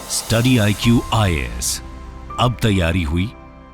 Study IQ IAS, अब तैयारी हुई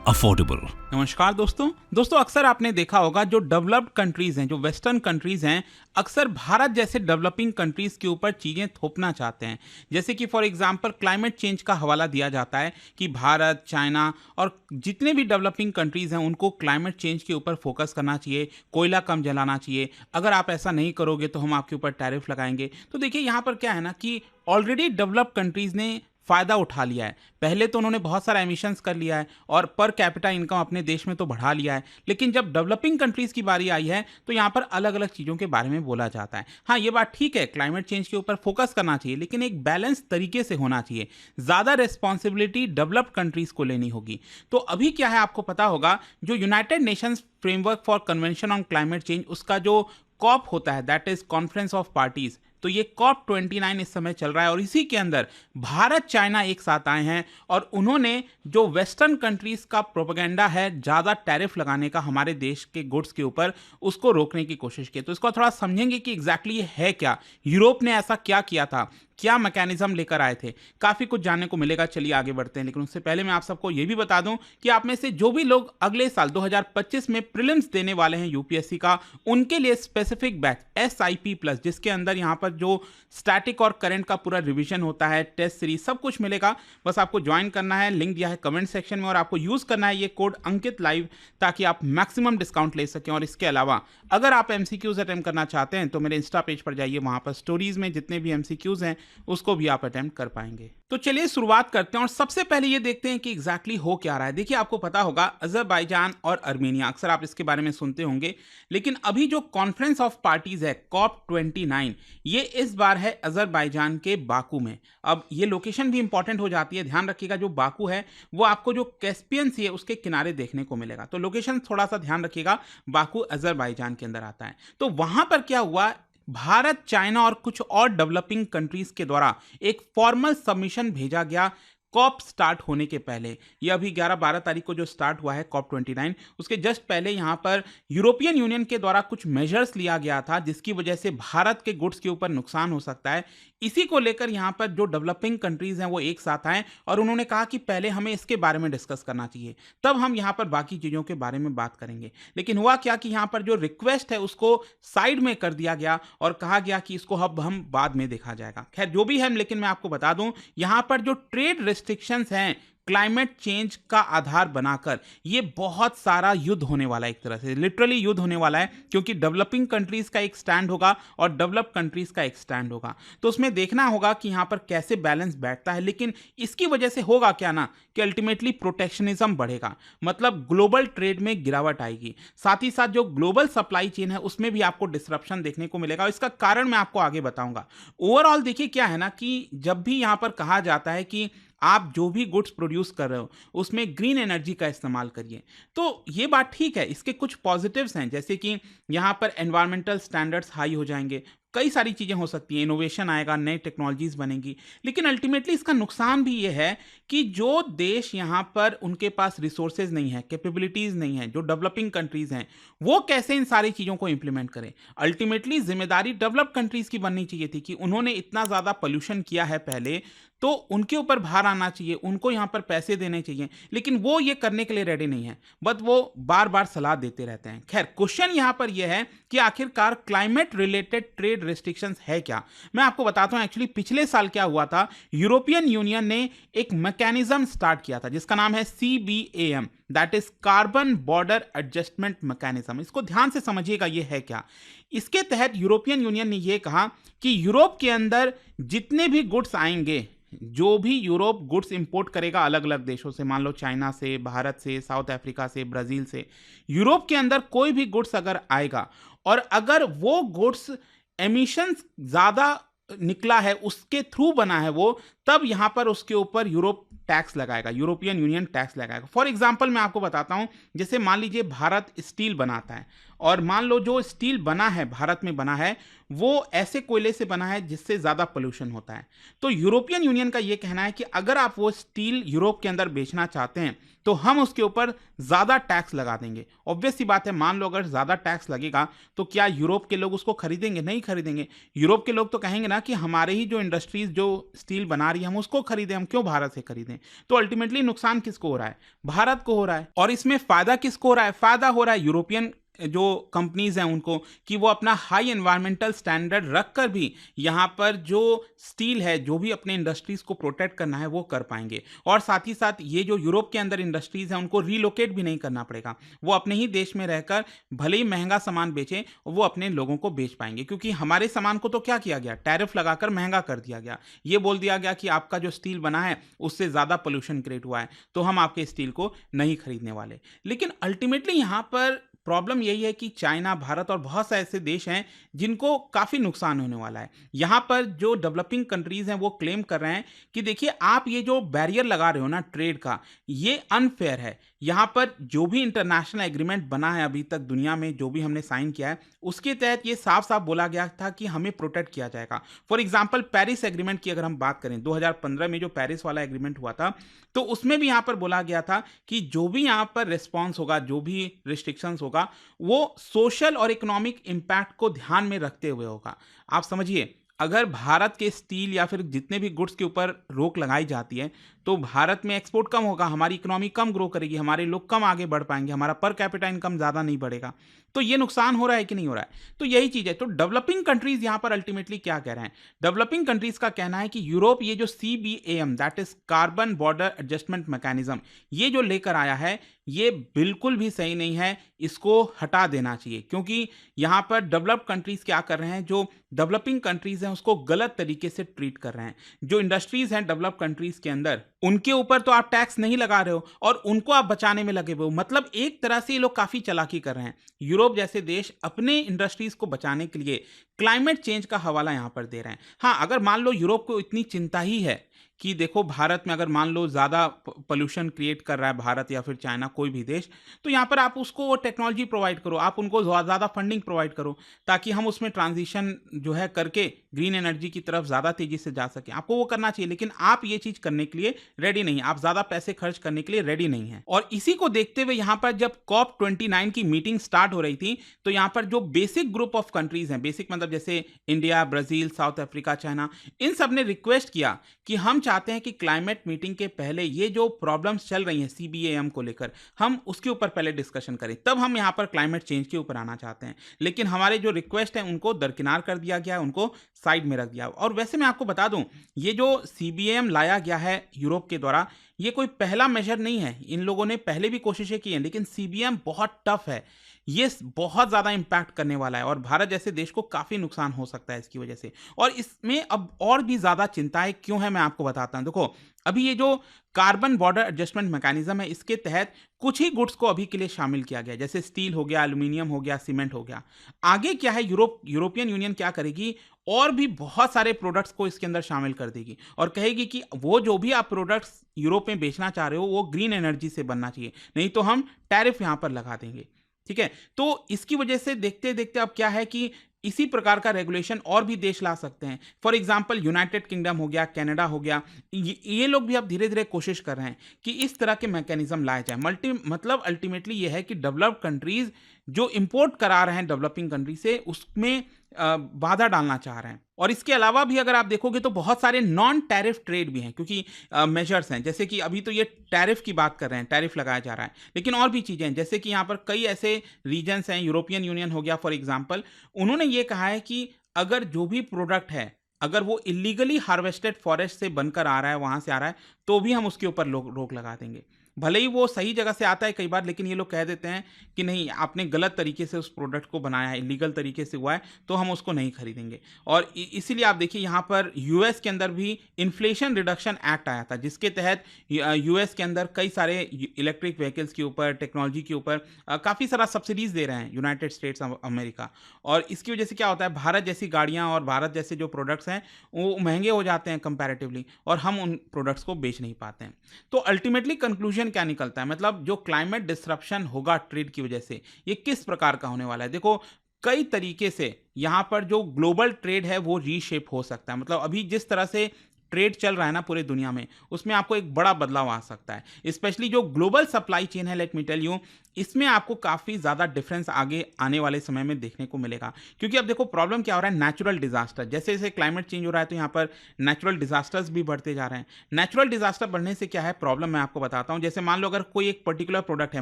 अफोर्डेबल। नमस्कार दोस्तों अक्सर आपने देखा होगा जो डेवलप्ड कंट्रीज हैं, जो वेस्टर्न कंट्रीज हैं, अक्सर भारत जैसे डेवलपिंग कंट्रीज के ऊपर चीज़ें थोपना चाहते हैं। जैसे कि फॉर एग्जांपल क्लाइमेट चेंज का हवाला दिया जाता है कि भारत, चाइना और जितने भी डेवलपिंग कंट्रीज हैं उनको क्लाइमेट चेंज के ऊपर फोकस करना चाहिए, कोयला कम जलाना चाहिए। अगर आप ऐसा नहीं करोगे तो हम आपके ऊपर टैरिफ लगाएंगे। तो देखिए यहाँ पर क्या है ना कि ऑलरेडी डेवलप्ड कंट्रीज ने फ़ायदा उठा लिया है। पहले तो उन्होंने बहुत सारा एमिशंस कर लिया है और पर कैपिटा इनकम अपने देश में तो बढ़ा लिया है, लेकिन जब डेवलपिंग कंट्रीज़ की बारी आई है तो यहाँ पर अलग अलग चीज़ों के बारे में बोला जाता है। हाँ, ये बात ठीक है, क्लाइमेट चेंज के ऊपर फोकस करना चाहिए, लेकिन एक बैलेंस तरीके से होना चाहिए। ज़्यादा रिस्पॉन्सिबिलिटी डेवलप्ड कंट्रीज़ को लेनी होगी। तो अभी क्या है, आपको पता होगा जो United Nations framework for convention on climate change, उसका जो कॉप होता है, that is conference of parties, तो ये कॉप 29 इस समय चल रहा है और इसी के अंदर भारत, चाइना एक साथ आए हैं और उन्होंने जो वेस्टर्न कंट्रीज का प्रोपेगेंडा है ज़्यादा टैरिफ लगाने का हमारे देश के गुड्स के ऊपर, उसको रोकने की कोशिश की। तो इसको थोड़ा समझेंगे कि एग्जैक्टली ये है क्या, यूरोप ने ऐसा क्या किया था, क्या मैकेनिज्म लेकर आए थे। काफ़ी कुछ जानने को मिलेगा, चलिए आगे बढ़ते हैं। लेकिन उससे पहले मैं आप सबको ये भी बता दूं कि आप में से जो भी लोग अगले साल 2025 में प्रीलिम्स देने वाले हैं यूपीएससी का, उनके लिए स्पेसिफिक बैच SIP प्लस, जिसके अंदर यहाँ पर जो स्टैटिक और करंट का पूरा रिवीजन होता है, टेस्ट सीरीज, सब कुछ मिलेगा। बस आपको ज्वाइन करना है, लिंक दिया है कमेंट सेक्शन में, और आपको यूज़ करना है ये कोड अंकित लाइव, ताकि आप मैक्सिमम डिस्काउंट ले सकें। और इसके अलावा अगर आप MCQs अटेम्प्ट करना चाहते हैं तो मेरे इंस्टा पेज पर जाइए, वहाँ पर स्टोरीज में जितने भी MCQs हैं उसको भी आप अटेम्प्ट कर पाएंगे। तो चलिए शुरुआत करते हैं और सबसे पहले ये देखते हैं कि एग्जैक्टली हो क्या रहा है। देखिए, आपको पता होगा अजरबैजान और अर्मेनिया, अक्सर आप इसके बारे में सुनते होंगे, लेकिन अभी जो कॉन्फ्रेंस ऑफ पार्टीज है COP 29, ये इस बार है अजरबैजान के बाकू में। अब ये लोकेशन भी इंपॉर्टेंट हो जाती है, ध्यान रखिएगा। जो बाकू है वो आपको जो कैस्पियन सी है उसके किनारे देखने को मिलेगा, तो लोकेशन थोड़ा सा ध्यान रखिएगा। बाकू अजरबैजान के अंदर आता है। तो वहां पर क्या हुआ, भारत, चाइना और कुछ और डेवलपिंग कंट्रीज के द्वारा एक फॉर्मल सबमिशन भेजा गया कॉप स्टार्ट होने के पहले। ये अभी 11-12 तारीख को जो स्टार्ट हुआ है COP 29, उसके जस्ट पहले यहाँ पर यूरोपियन यूनियन के द्वारा कुछ मेजर्स लिया गया था जिसकी वजह से भारत के गुड्स के ऊपर नुकसान हो सकता है। इसी को लेकर यहाँ पर जो डेवलपिंग कंट्रीज हैं वो एक साथ आए और उन्होंने कहा कि पहले हमें इसके बारे में डिस्कस करना चाहिए, तब हम यहाँ पर बाकी चीज़ों के बारे में बात करेंगे। लेकिन हुआ क्या कि यहाँ पर जो रिक्वेस्ट है उसको साइड में कर दिया गया और कहा गया कि इसको अब हम बाद में देखा जाएगा। खैर जो भी है, लेकिन मैं आपको बता दूं, यहाँ पर जो ट्रेड रिस्ट्रिक्शंस हैं क्लाइमेट चेंज का आधार बनाकर, ये बहुत सारा युद्ध होने वाला है, एक तरह से लिटरली युद्ध होने वाला है, क्योंकि डेवलपिंग कंट्रीज का एक स्टैंड होगा और डेवलप्ड कंट्रीज का एक स्टैंड होगा। तो उसमें देखना होगा कि यहाँ पर कैसे बैलेंस बैठता है। लेकिन इसकी वजह से होगा क्या ना कि अल्टीमेटली प्रोटेक्शनिज्म बढ़ेगा, मतलब ग्लोबल ट्रेड में गिरावट आएगी। साथ ही साथ जो ग्लोबल सप्लाई चेन है उसमें भी आपको डिसरप्शन देखने को मिलेगा। इसका कारण मैं आपको आगे बताऊंगा। ओवरऑल देखिए क्या है ना कि जब भी यहाँ पर कहा जाता है कि आप जो भी गुड्स प्रोड्यूस कर रहे हो उसमें ग्रीन एनर्जी का इस्तेमाल करिए, तो ये बात ठीक है। इसके कुछ पॉजिटिव्स हैं, जैसे कि यहाँ पर एनवायरमेंटल स्टैंडर्ड्स हाई हो जाएंगे, कई सारी चीज़ें हो सकती हैं, इनोवेशन आएगा, नई टेक्नोलॉजीज बनेंगी। लेकिन अल्टीमेटली इसका नुकसान भी ये है कि जो देश यहाँ पर उनके पास रिसोर्सेज नहीं है, कैपेबिलिटीज़ नहीं है, जो डेवलपिंग कंट्रीज हैं, वो कैसे इन सारी चीज़ों को इंप्लीमेंट करें। अल्टीमेटली जिम्मेदारी डेवलप्ड कंट्रीज की बननी चाहिए थी कि उन्होंने इतना ज़्यादा पोल्यूशन किया है पहले, तो उनके ऊपर भार आना चाहिए, उनको यहाँ पर पैसे देने चाहिए, लेकिन वो ये करने के लिए रेडी नहीं है, बट वो बार बार सलाह देते रहते हैं। खैर क्वेश्चन यहाँ पर यह है कि आखिरकार क्लाइमेट रिलेटेड ट्रेड रिस्ट्रिक्शंस है क्या। मैं आपको बताता हूँ, एक्चुअली पिछले साल क्या हुआ था, यूरोपियन यूनियन ने एक मैकेनिज्म स्टार्ट किया था जिसका नाम है CBAM, that is carbon border adjustment mechanism. इसको ध्यान से समझिएगा, ये है क्या। इसके तहत यूरोपियन यूनियन ने यह कहा कि यूरोप के अंदर जितने भी गुड्स आएंगे, जो भी यूरोप गुड्स इंपोर्ट करेगा अलग अलग देशों से, मान लो चाइना से, भारत से, साउथ अफ्रीका से, ब्राजील से, यूरोप के अंदर कोई भी गुड्स अगर आएगा और अगर वो गुड्स एमिशंस ज़्यादा निकला है, उसके थ्रू बना है वो, तब यहाँ पर उसके ऊपर यूरोप टैक्स लगाएगा, यूरोपियन यूनियन टैक्स लगाएगा। फॉर एग्जांपल मैं आपको बताता हूं, जैसे मान लीजिए भारत स्टील बनाता है और मान लो जो स्टील बना है, भारत में बना है, वो ऐसे कोयले से बना है जिससे ज्यादा पोल्यूशन होता है। तो यूरोपियन यूनियन का ये कहना है कि अगर आप वो स्टील यूरोप के अंदर बेचना चाहते हैं तो हम उसके ऊपर ज्यादा टैक्स लगा देंगे। ऑब्वियस सी बात है, मान लो अगर ज्यादा टैक्स लगेगा तो क्या यूरोप के लोग उसको खरीदेंगे? नहीं खरीदेंगे। यूरोप के लोग तो कहेंगे ना कि हमारे ही जो इंडस्ट्रीज जो स्टील बना रही है हम उसको खरीदें, हम क्यों भारत से खरीदें? तो अल्टीमेटली नुकसान किसको हो रहा है? भारत को हो रहा है। और इसमें फायदा किसको हो रहा है? फायदा हो रहा है यूरोपियन जो कंपनीज हैं उनको, कि वो अपना हाई एनवायरमेंटल स्टैंडर्ड रखकर भी यहाँ पर जो स्टील है, जो भी अपने इंडस्ट्रीज को प्रोटेक्ट करना है वो कर पाएंगे। और साथ ही साथ ये जो यूरोप के अंदर इंडस्ट्रीज हैं उनको रीलोकेट भी नहीं करना पड़ेगा, वो अपने ही देश में रहकर भले ही महंगा सामान बेचें वो अपने लोगों को बेच पाएंगे। क्योंकि हमारे सामान को तो क्या किया गया? टैरिफ लगाकर महंगा कर दिया गया। ये बोल दिया गया कि आपका जो स्टील बना है उससे ज्यादा पोल्यूशन क्रिएट हुआ है, तो हम आपके स्टील को नहीं खरीदने वाले। लेकिन अल्टीमेटली यहाँ पर प्रॉब्लम यही है कि चाइना, भारत और बहुत से ऐसे देश हैं जिनको काफ़ी नुकसान होने वाला है। यहाँ पर जो डेवलपिंग कंट्रीज़ हैं वो क्लेम कर रहे हैं कि देखिए आप ये जो बैरियर लगा रहे हो ना ट्रेड का, ये अनफेयर है। यहाँ पर जो भी इंटरनेशनल एग्रीमेंट बना है अभी तक दुनिया में, जो भी हमने साइन किया है, उसके तहत ये साफ साफ बोला गया था कि हमें प्रोटेक्ट किया जाएगा। फॉर एग्जाम्पल पेरिस एग्रीमेंट की अगर हम बात करें, 2015 में जो पेरिस वाला एग्रीमेंट हुआ था, तो उसमें भी यहाँ पर बोला गया था कि जो भी यहाँ पर रिस्पॉन्स होगा, जो भी रिस्ट्रिक्शंस होगा, वो सोशल और इकोनॉमिक इंपैक्ट को ध्यान में रखते हुए होगा। आप समझिए, अगर भारत के स्टील या फिर जितने भी गुड्स के ऊपर रोक लगाई जाती है तो भारत में एक्सपोर्ट कम होगा, हमारी इकोनॉमी कम ग्रो करेगी, हमारे लोग कम आगे बढ़ पाएंगे, हमारा पर कैपिटा इनकम ज़्यादा नहीं बढ़ेगा। तो ये नुकसान हो रहा है कि नहीं हो रहा है? तो यही चीज़ है। तो डेवलपिंग कंट्रीज यहाँ पर अल्टीमेटली क्या कह रहे हैं? डेवलपिंग कंट्रीज का कहना है कि यूरोप ये जो CBAM, that is carbon border adjustment mechanism, ये जो लेकर आया है ये बिल्कुल भी सही नहीं है, इसको हटा देना चाहिए। क्योंकि यहाँ पर डेवलप्ड कंट्रीज क्या कर रहे हैं, जो डेवलपिंग कंट्रीज हैं उसको गलत तरीके से ट्रीट कर रहे हैं। जो इंडस्ट्रीज हैं डेवलप्ड कंट्रीज के अंदर, उनके ऊपर तो आप टैक्स नहीं लगा रहे हो और उनको आप बचाने में लगे हुए हो। मतलब एक तरह से ये लोग काफी चालाकी कर रहे हैं। यूरोप जैसे देश अपने इंडस्ट्रीज को बचाने के लिए क्लाइमेट चेंज का हवाला यहां पर दे रहे हैं। हाँ, अगर मान लो यूरोप को इतनी चिंता ही है कि देखो भारत में अगर मान लो ज़्यादा पोल्यूशन क्रिएट कर रहा है भारत या फिर चाइना, कोई भी देश, तो यहाँ पर आप उसको वो टेक्नोलॉजी प्रोवाइड करो, आप उनको ज़्यादा फंडिंग प्रोवाइड करो ताकि हम उसमें ट्रांजिशन जो है करके ग्रीन एनर्जी की तरफ ज़्यादा तेज़ी से जा सकें। आपको वो करना चाहिए, लेकिन आप ये चीज़ करने के लिए रेडी नहीं, आप ज़्यादा पैसे खर्च करने के लिए रेडी नहीं हैं। और इसी को देखते हुए यहाँ पर जब COP29 की मीटिंग स्टार्ट हो रही थी तो यहाँ पर जो बेसिक ग्रुप ऑफ कंट्रीज हैं, बेसिक मतलब जैसे India, Brazil, South Africa, China, इन सब ने रिक्वेस्ट किया कि हम चाहते हैं कि क्लाइमेट मीटिंग के पहले ये जो प्रॉब्लम्स चल रही हैं CBAM को लेकर, हम उसके ऊपर पहले डिस्कशन करें, तब हम यहाँ पर क्लाइमेट चेंज के ऊपर आना चाहते हैं। लेकिन हमारे जो रिक्वेस्ट हैं उनको दरकिनार कर दिया गया, उनको साइड में रख दिया। और वैसे मैं आपको बता दूं, ये जो CBAM लाया गया है यूरोप के द्वारा, ये कोई पहला मेजर नहीं है। इन लोगों ने पहले भी कोशिशें की हैं, लेकिन CBAM बहुत टफ है, ये बहुत ज़्यादा इम्पैक्ट करने वाला है और भारत जैसे देश को काफ़ी नुकसान हो सकता है इसकी वजह से। और इसमें अब और भी ज़्यादा चिंताएं क्यों है मैं आपको बताता हूं। देखो, अभी ये जो कार्बन बॉर्डर एडजस्टमेंट मैकेनिज्म है, इसके तहत कुछ ही गुड्स को अभी के लिए शामिल किया गया, जैसे स्टील हो गया, एल्यूमिनियम हो गया, सीमेंट हो गया। आगे क्या है, यूरोपियन यूनियन क्या करेगी, और भी बहुत सारे प्रोडक्ट्स को इसके अंदर शामिल कर देगी और कहेगी कि वो जो भी आप प्रोडक्ट्स यूरोप में बेचना चाह रहे हो वो ग्रीन एनर्जी से बनना चाहिए, नहीं तो हम टैरिफ यहां पर लगा देंगे। ठीक है, तो इसकी वजह से देखते देखते अब क्या है कि इसी प्रकार का रेगुलेशन और भी देश ला सकते हैं। फॉर एग्जांपल यूनाइटेड किंगडम हो गया, कनाडा हो गया, ये लोग भी अब धीरे धीरे कोशिश कर रहे हैं कि इस तरह के मैकेनिज्म लाए जाए। मतलब अल्टीमेटली ये है कि डेवलप्ड कंट्रीज जो इंपोर्ट करा रहे हैं डेवलपिंग कंट्री से, उसमें बाधा डालना चाह रहे हैं। और इसके अलावा भी अगर आप देखोगे तो बहुत सारे नॉन टैरिफ ट्रेड भी हैं, क्योंकि मेजर्स हैं, जैसे कि अभी तो ये टैरिफ की बात कर रहे हैं, टैरिफ लगाया जा रहा है, लेकिन और भी चीज़ें हैं, जैसे कि यहाँ पर कई ऐसे रीजन्स हैं, यूरोपियन यूनियन हो गया फॉर एग्जांपल, उन्होंने ये कहा है कि अगर जो भी प्रोडक्ट है, अगर वो इलीगली हार्वेस्टेड फॉरेस्ट से बनकर आ रहा है, वहाँ से आ रहा है, तो भी हम उसके ऊपर रोक लगा देंगे। भले ही वो सही जगह से आता है कई बार, लेकिन ये लोग कह देते हैं कि नहीं, आपने गलत तरीके से उस प्रोडक्ट को बनाया है, इलीगल तरीके से हुआ है, तो हम उसको नहीं खरीदेंगे। और इसीलिए आप देखिए यहाँ पर यूएस के अंदर भी इन्फ्लेशन रिडक्शन एक्ट आया था, जिसके तहत यूएस के अंदर कई सारे इलेक्ट्रिक व्हीकल्स के ऊपर, टेक्नोलॉजी के ऊपर काफ़ी सारा सब्सिडीज दे रहे हैं यूनाइटेड स्टेट्स ऑफ अमेरिका। और इसकी वजह से क्या होता है, भारत जैसी गाड़ियाँ और भारत जैसे जो प्रोडक्ट्स हैं वो महंगे हो जाते हैं कंपैरेटिवली, और हम उन प्रोडक्ट्स को बेच नहीं पाते हैं। तो अल्टीमेटली कंक्लूजन क्या निकलता है, मतलब जो क्लाइमेट डिस्रप्शन होगा ट्रेड की वजह से, ये किस प्रकार का होने वाला है। देखो, कई तरीके से यहाँ पर जो ग्लोबल ट्रेड है वो रीशेप हो सकता है। मतलब अभी जिस तरह से ट्रेड चल रहा है ना पूरे दुनिया में, उसमें आपको एक बड़ा बदलाव आ सकता है। स्पेशली जो ग्लोबल सप्लाई चेन है, लेट मी टेल यू, इसमें आपको काफ़ी ज़्यादा डिफरेंस आगे आने वाले समय में देखने को मिलेगा। क्योंकि अब देखो प्रॉब्लम क्या हो रहा है, नेचुरल डिजास्टर, जैसे जैसे क्लाइमेट चेंज हो रहा है तो यहाँ पर नेचुरल डिजास्टर्स भी बढ़ते जा रहे हैं। नेचुरल डिजास्टर बढ़ने से क्या है प्रॉब्लम, मैं आपको बताता हूँ। जैसे मान लो अगर कोई एक पर्टिकुलर प्रोडक्ट है,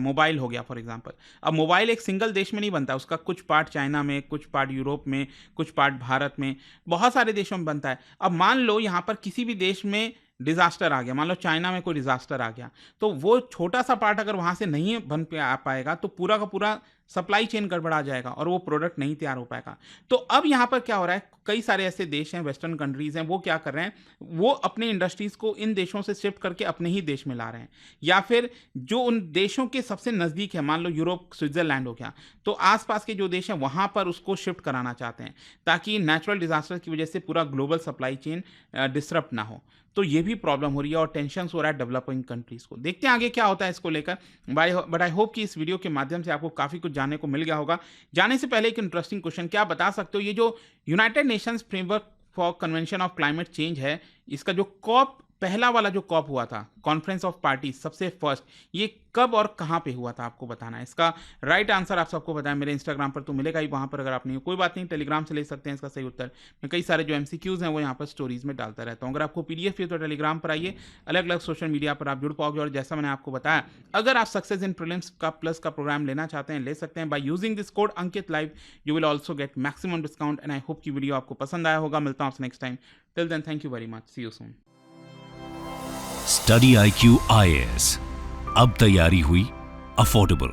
मोबाइल हो गया फॉर एग्जाम्पल। अब मोबाइल एक सिंगल देश में नहीं बनता, उसका कुछ पार्ट चाइना में, कुछ पार्ट यूरोप में, कुछ पार्ट भारत में, बहुत सारे देशों में बनता है। अब मान लो यहाँ पर किसी भी देश में डिजास्टर आ गया, मान लो चाइना में कोई डिजास्टर आ गया, तो वो छोटा सा पार्ट अगर वहां से नहीं बन आ पाएगा तो पूरा का पूरा सप्लाई चेन गड़बड़ा जाएगा और वो प्रोडक्ट नहीं तैयार हो पाएगा। तो अब यहाँ पर क्या हो रहा है, कई सारे ऐसे देश हैं, वेस्टर्न कंट्रीज हैं, वो क्या कर रहे हैं, वो अपने इंडस्ट्रीज को इन देशों से शिफ्ट करके अपने ही देश में ला रहे हैं, या फिर जो उन देशों के सबसे नज़दीक है, मान लो यूरोप, स्विट्जरलैंड हो गया, तो आसपास के जो देश हैं वहाँ पर उसको शिफ्ट कराना चाहते हैं, ताकि नेचुरल डिजास्टर की वजह से पूरा ग्लोबल सप्लाई चेन डिसरप्ट ना हो। तो ये भी प्रॉब्लम हो रही है और टेंशन हो रहा है डेवलपिंग कंट्रीज को। देखते हैं आगे क्या होता है इसको लेकर। बट आई होप कि इस वीडियो के माध्यम से आपको काफ़ी कुछ जानने को मिल गया होगा। जाने से पहले एक इंटरेस्टिंग क्वेश्चन, क्या आप बता सकते हो ये जो United Nations framework for convention of climate change है, इसका जो कॉप, पहला वाला जो कॉप हुआ था, कॉन्फ्रेंस ऑफ पार्टीज, सबसे फर्स्ट, ये कब और कहाँ पे हुआ था, आपको बताना है। इसका राइट आंसर आप सबको बताया, मेरे इंस्टाग्राम पर तो मिलेगा ही, वहाँ पर अगर आप नहीं हो कोई बात नहीं, टेलीग्राम से ले सकते हैं इसका सही उत्तर। मैं कई सारे जो MCQs हैं वो यहाँ पर स्टोरीज में डालता रहता हूँ। अगर आपको PDF चाहिए तो टेलीग्राम पर आइए, अलग अलग सोशल मीडिया पर आप जुड़ पाओगे। और जैसा मैंने आपको बताया, अगर आप सक्सेस इन प्रीलिम्स का प्लस का प्रोग्राम लेना चाहते हैं, ले सकते हैं by using this code Ankit live, you will also get maximum discount. And I hope की वीडियो आपको पसंद आया होगा। मिलता हूँ आपसे next time, till then thank you very much, see you soon. Study IQ IAS, अब तैयारी हुई अफोर्डेबल।